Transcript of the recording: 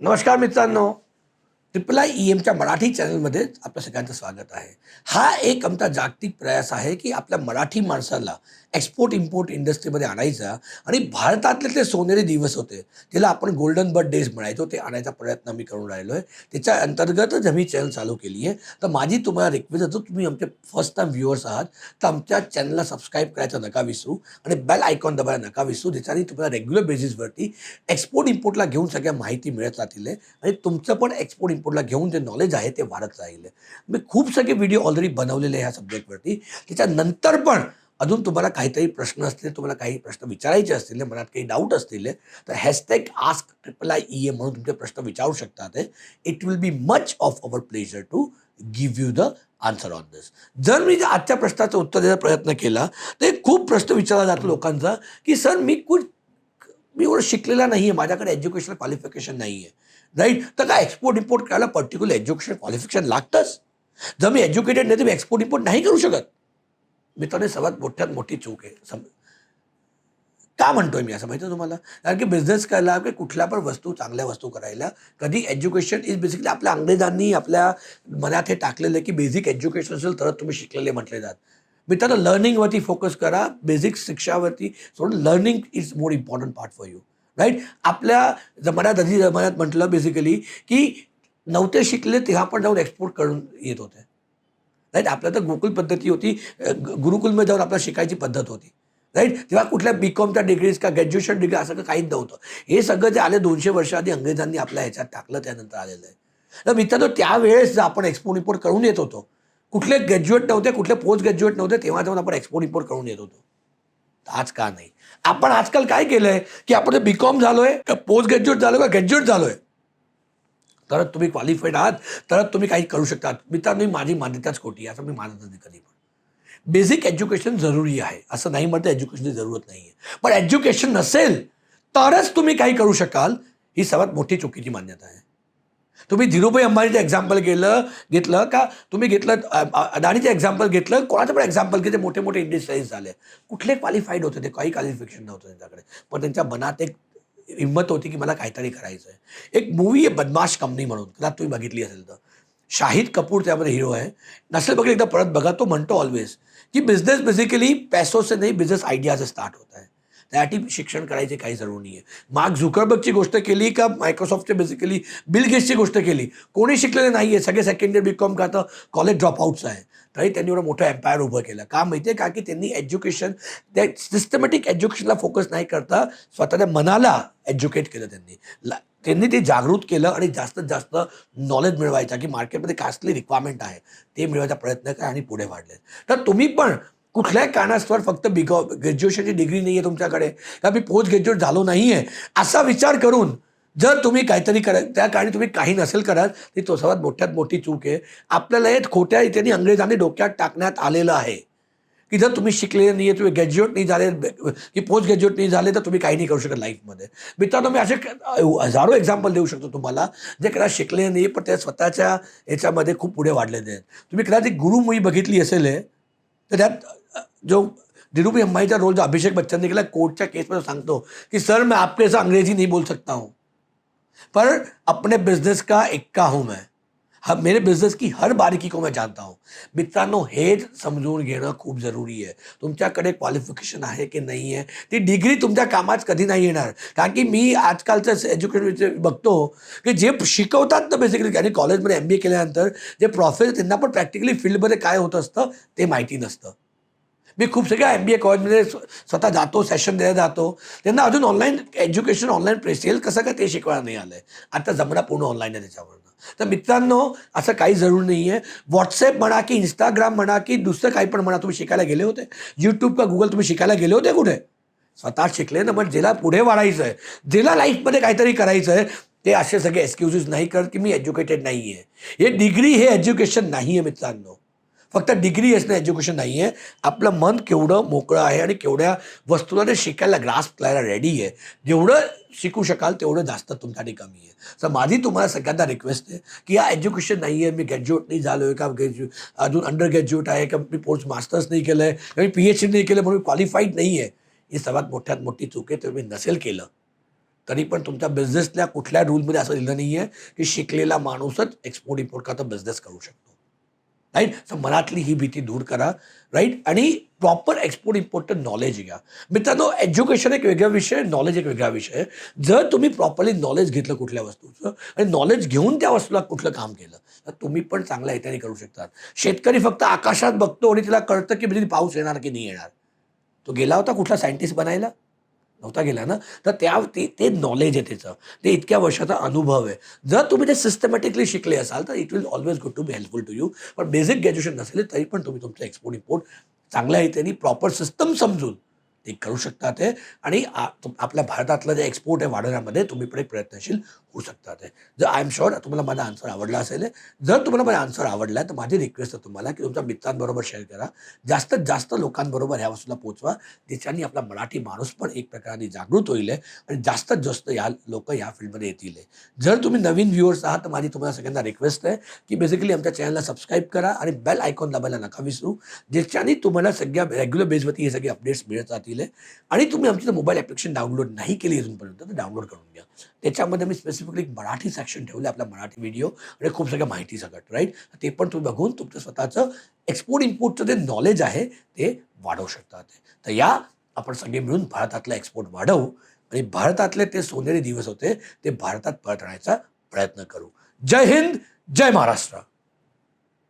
नमस्कार मित्रांनो, iiEMच्या मराठी चॅनलमध्ये आपल्या सगळ्यांचं स्वागत आहे. हा एक आमचा जागतिक प्रयास आहे की आपल्या मराठी माणसाला एक्सपोर्ट इम्पोर्ट इंडस्ट्रीमध्ये आणायचा आणि भारतातले ते सोनेरी दिवस होते, त्याला आपण गोल्डन बर्थ डेज म्हणायचो, ते आणायचा प्रयत्न आम्ही करून राहिलो आहे. त्याच्या अंतर्गतच आम्ही चॅनल चालू केली आहे. तर माझी तुम्हाला रिक्वेस्ट आहे, तुम्ही आमचे फर्स्ट टाईम व्ह्युअर्स आहात तर आमच्या चॅनलला सबस्क्राईब करायचं नका विसरू आणि बेल आयकॉन दबायला नका विसरू. ज्याच्याने तुम्हाला रेग्युलर बेसिसवरती एक्सपोर्ट इम्पोर्टला घेऊन सगळ्या माहिती मिळत राहतील आणि तुमचं पण एक्सपोर्ट इम्पोर्टला घेऊन जे नॉलेज आहे ते वाढत राहील. मी खूप सगळे व्हिडिओ ऑलरेडी बनवलेले ह्या सब्जेक्टवरती. त्याच्यानंतर पण अजून तुम्हाला काहीतरी प्रश्न असतील, तुम्हाला काही प्रश्न विचारायचे असतील, मनात काही डाऊट असतील तर हॅशटॅग आस्क iiEM म्हणून तुमचे प्रश्न विचारू शकतात. It will be much of our pleasure to give you the answer on this. जर मी आजच्या प्रश्नाचं उत्तर द्यायचा प्रयत्न केला तर एक खूप प्रश्न विचारला जातो लोकांचा की सर मी एवढं शिकलेला नाही आहे, माझ्याकडे एज्युकेशनल क्वालिफिकेशन नाही आहे, राईट? तर काय एक्सपोर्ट इम्पोर्ट करायला पर्टिक्युलर एज्युकेशन क्वालिफिकेशन लागतंच? जर मी एज्युकेटेड नाही तर मी एक्सपोर्ट इम्पोर्ट नाही करू शकत. मित्रांनो, सर्वात मोठ्यात मोठी चूक आहे. का म्हणतोय मी असं माहिती आहे तुम्हाला? कारण की बिझनेस करायला की कुठल्या पण चांगल्या वस्तू करायला कधी एज्युकेशन इज बेसिकली आपल्या अंग्रेजांनी आपल्या मनात हे टाकलेलं आहे की बेसिक एज्युकेशन असेल तरच तुम्ही शिकलेले म्हटले जात. मित्रांनो, लर्निंगवरती फोकस करा, बेसिक शिक्षावरती सोडून learning is more important part for you, right? आपल्या जमान्यात म्हटलं बेसिकली की नव्हते शिकले तेव्हा पण जाऊन एक्सपोर्ट करून येत होते, राईट? आपल्या तर गोकुल पद्धती होती, गुरुकुलमध्ये जाऊन आपल्याला शिकायची पद्धत होती, राईट? तेव्हा कुठल्या बीकॉमच्या डिग्रीज का ग्रॅज्युएशन डिग्री असं काहीच नव्हतं. हे सगळं जे आले 200 वर्ष आधी अंग्रेजांनी आपल्या ह्याच्यात टाकलं, त्यानंतर आलेलं आहे. तर मित्रांनो, त्यावेळेस जर आपण एक्सपोर्ट इम्पोर्ट करून येत होतो, कुठले ग्रॅज्युएट नव्हते, कुठले पोस्ट ग्रॅज्युएट नव्हते, तेव्हा जाऊन आपण एक्सपोर्ट इम्पोर्ट करून येत होतो. आज का नाही? आपण आजकाल काय केलंय की आपण बीकॉम झालोय का पोस्ट ग्रॅज्युएट झालो का ग्रॅज्युएट झालोय तर तुम्ही क्वालिफाईड आहात, तर तुम्ही काही करू शकता. मित्रांनो, माझी मान्यताच खोटी आहे असं मी मानत नाही कधी पण. बेसिक एज्युकेशन जरुरी आहे असं नाही म्हणतं, एज्युकेशनची जरूरत नाही आहे, पण एज्युकेशन नसेल तरच तुम्ही काही करू शकाल, ही सर्वात मोठी चुकीची मान्यता आहे. तुम्ही धीरूभाई अंबानीचं एक्झाम्पल घेतलं का? तुम्ही अदानीचं एक्झाम्पल घेतलं, कोणाचं पण एक्झाम्पल की ते मोठे मोठे इंडस्ट्रीज झाले, कुठले क्वालिफाईड होते ते? काही क्वालिफिकेशन नव्हतं त्यांच्याकडे, पण त्यांच्या मनात एक हिंमत होती की मला काहीतरी करायचं आहे. एक मूवी आहे बदमाश कंपनी म्हणून, कदाचित तुम्ही बघितली असेल तर. शाहिद कपूर त्यामध्ये हिरो आहे. नसेल बघितलं एकदा परत बघा. तो म्हणतो ऑलवेज की बिझनेस बेसिकली पैसों से नाही, बिझनेस आयडिया से स्टार्ट होता है. त्यासाठी शिक्षण करायची काही जरूर नाही आहे. मार्क झुकरबर्गची गोष्ट केली का मायक्रोसॉफ्टचे बेसिकली बिल गेट्सची गोष्ट केली, कोणी शिकलेले नाही आहे, सगळे सेकंड इयर बीकॉम का तर कॉलेज ड्रॉपआउट्स आहे, तरी त्यांनी एवढं मोठं एम्पायर उभं केलं. का माहिती आहे? का की त्यांनी एज्युकेशन, त्या सिस्टमॅटिक एज्युकेशनला फोकस नाही करता स्वतःच्या मनाला एज्युकेट केलं. त्यांनी ते जागृत केलं आणि जास्तीत जास्त नॉलेज मिळवायचा की मार्केटमध्ये कसली रिक्वायरमेंट आहे ते मिळवायचा प्रयत्न करा आणि पुढे वाढले. तर तुम्ही पण कुठल्याही कारणास्तव फक्त ग्रॅज्युएशनची डिग्री नाही आहे तुमच्याकडे, का मी पोस्ट ग्रॅज्युएट झालो नाही आहे असा विचार करून जर तुम्ही काहीतरी त्या कारणी तुम्ही काही नसेल करत, ती तो सर्वात मोठ्यात मोठी चूक आहे. आपल्याला हे खोट्या इत्यादी अंग्रेजांनी डोक्यात टाकण्यात आलेलं आहे की जर तुम्ही शिकलेले नाही आहे, तुम्ही ग्रॅज्युएट नाही झाले की पोस्ट ग्रॅज्युएट नाही झाले तर तुम्ही काही नाही करू शकत लाईफमध्ये. मित्रांनो, मी असे हजारो एक्झाम्पल देऊ शकतो तुम्हाला जे कदाचित शिकले नाही पण ते स्वतःच्या ह्याच्यामध्ये खूप पुढे वाढलेले आहेत. तुम्ही कदाचित गुरु मूवी बघितली असेल तर त्यात जो धीरूभाई अंबानीचा रोल जो अभिषेक बच्चनने केला, कोर्टच्या केसमध्ये सांगतो की सर मैं आपके साथ अंग्रेजी नहीं बोल सकता हूँ पर अपने बिजनेस का एक्का हूँ मैं, मेरे बिझनेस की हर बारीकी को मैं जानता हूँ. मित्रांनो, हे समजून घेणं खूप जरुरी आहे. तुमच्याकडे क्वालिफिकेशन आहे की नाही आहे, ती डिग्री तुमच्या कामात कधी नाही येणार. कारण की मी आजकालचं एज्युकेशन बघतो की जे शिकवतात ना बेसिकली, आणि कॉलेजमध्ये MBA केल्यानंतर जे प्रोफेसर त्यांना पण प्रॅक्टिकली फील्डमध्ये काय होत असतं ते माहिती नसतं. मी खूप सगळ्या MBA कॉलेजमध्ये स्वतः जातो, सेशन द्यायला जातो, त्यांना अजून ऑनलाईन एज्युकेशन, ऑनलाईन प्रेसेल कसं काय ते शिकवायला नाही आलं आहे. आता जमणं पूर्ण ऑनलाईन आहे त्याच्यावरनं. तर मित्रांनो, असं काही जरूर नाही आहे. व्हॉट्सॲप म्हणा की इंस्टाग्राम म्हणा की दुसरं काही पण म्हणा, तुम्ही शिकायला गेले होते यूट्यूब का गुगल, तुम्ही शिकायला गेले होते कुठे? स्वतः शिकले ना. मग ज्याला पुढे वाढायचं आहे, ज्याला लाईफमध्ये काहीतरी करायचं आहे, ते असे सगळे एक्सक्युजेस नाही करत की मी एज्युकेटेड नाही आहे. हे डिग्री हे एज्युकेशन नाही आहे मित्रांनो. फक्त डिग्री असणं एज्युकेशन नाही आहे. आपलं मन केवढं मोकळं आहे आणि केवढ्या वस्तूला ते शिकायला, ग्रास्प करायला रेडी आहे. जेवढं शिकू शकाल तेवढं जास्त तुमच्यासाठी कमी आहे. तर माझी तुम्हाला सगळ्यांना रिक्वेस्ट आहे की या एज्युकेशन नाही आहे, मी ग्रॅज्युएट नाही झालो आहे का, अजून अंडर ग्रॅज्युएट आहे का, मी पोस्ट मास्टर्स नाही केलं आहे, मी PhD नाही केलं म्हणून क्वालिफाईड नाही आहे, ही सर्वात मोठ्यात मोठी चूक आहे. तुम्ही नसेल केलं तरी पण तुमच्या बिझनेसल्या कुठल्या रूलमध्ये असं लिहिलं नाही आहे की शिकलेला माणूसच एक्सपोर्ट इम्पोर्ट करता बिझनेस करू शकतो. राईट. सो मनातली ही भीती दूर करा. राईट. आणि प्रॉपर एक्सपोर्ट इम्पोर्टचं नॉलेज घ्या. मित्रांनो, एज्युकेशन एक वेगळा विषय, नॉलेज एक वेगळा विषय आहे. जर तुम्ही प्रॉपरली नॉलेज घेतलं कुठल्या वस्तूचं आणि नॉलेज घेऊन त्या वस्तूला कुठलं काम केलं तर तुम्ही पण चांगल्या हिताने करू शकता. शेतकरी फक्त आकाशात बघतो आणि तिला कळतं की म्हणजे पाऊस येणार की नाही येणार. तो गेला होता कुठला सायंटिस्ट बनायला? नव्हता गेला ना. तर ते नॉलेज आहे त्याचं, ते इतक्या वर्षाचा अनुभव आहे. जर तुम्ही ते सिस्टमॅटिकली शिकले असाल तर it will always good to be helpful to you. पण बेसिक ग्रॅज्युएशन नसेल तरी पण तुम्ही तुमचं एक्सपोर्ट इम्पोर्ट चांगल्या रीतीने प्रॉपर सिस्टम समजून ते करू शकता ते. आणि आपल्या भारतातलं जे एक्सपोर्ट आहे वाढवण्यामध्ये तुम्ही पण एक प्रयत्नशील होऊ शकता ते. जर आय एम शुअर तुम्हाला माझा आन्सर आवडला असेल. जर तुम्हाला माझा आन्सर आवडला तर माझी रिक्वेस्ट आहे तुम्हाला की तुमच्या मित्रांबरोबर शेअर करा. जास्तीत जास्त लोकांबरोबर ह्या वस्तूला पोहोचवा. त्याच्यानी आपला मराठी माणूस पण एक प्रकारे जागृत होईल आणि जास्तीत जास्त या लोक या फील्डमध्ये येतील. जर तुम्ही नवीन व्ह्युअर्स आहात तर माझी तुम्हाला सगळ्यांना रिक्वेस्ट आहे की बेसिकली आमच्या चॅनलला सबस्क्राईब करा आणि बेल आयकॉन दाबायला नका विसरू. ज्याच्याने तुम्हाला सगळ्या रेग्युलर बेसवरती हे सगळे अपडेट्स मिळत जातील. आणि तुम्ही आमची मोबाईल ॲप्लिकेशन डाउनलोड नाही केली अजूनपर्यंत तर डाउनलोड करून घ्या. त्याच्यामध्ये मी स्पेसिफिकली मराठी सेक्शन ठेवलं आपला मराठी व्हिडिओ आणि खूप सगळ्या माहिती सकट. राईट. ते पण तुम्ही बघून तुमचं स्वतःचं एक्सपोर्ट इम्पोर्टचं जे नॉलेज आहे ते वाढवू शकता. तर या आपण सगळे मिळून भारतातला एक्सपोर्ट वाढवू आणि भारतातले ते सोनेरी दिवस होते ते भारतात परत आणण्याचा प्रयत्न करू. जय हिंद, जय महाराष्ट्र.